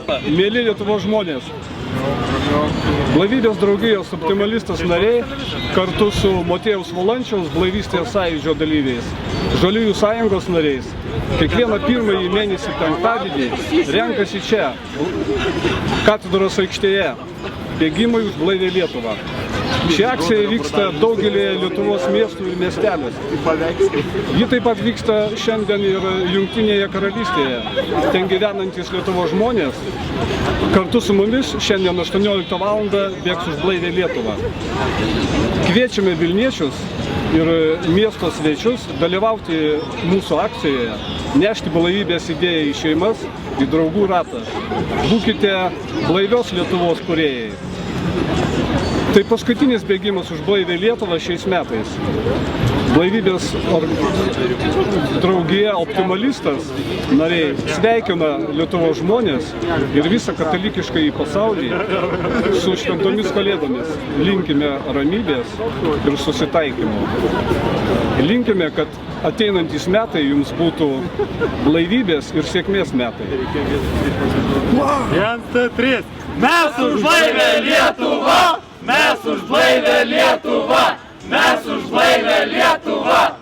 Mėly Lietuvos žmonės, Blaivybės draugijos optimalistas nariai kartu su Motiejaus Valančiaus Blaivystės sąjūdžio dalyviais, Žaliųjų sąjungos nariais, kiekvieną pirmąjį mėnesį penktadienį renkasi čia, katedros aikštėje, bėgimai už blaivią Lietuvą. Ši akcija vyksta daugelį Lietuvos miestų ir miesteliuose. Ji taip pat vyksta šiandien ir Jungtinėje karalystėje. Ten gyvenantys Lietuvos žmonės kartu su mumis šiandien 18 val. Bėgs už blaivią Lietuvą. Kviečiame Vilniečius ir miesto svečius dalyvauti mūsų akcijoje, nešti blaivybės idėją į šeimas, į draugų ratą. Būkite blaivios Lietuvos kūrėjai. Tai paskutinis bėgimas už blaivią Lietuvą šiais metais. Blaivybės draugija optimalistas nariai sveikina Lietuvos žmonės ir visą katalikišką į pasaulį su šventomis kalėdomis. Linkime ramybės ir susitaikymo. Linkime, kad ateinantys metai jums būtų blaivybės ir sėkmės metai. 1, 2, 3. Mes už blaivią Lietuvą! Mes už blaivią Lietuvą! Mes už blaivią Lietuvą!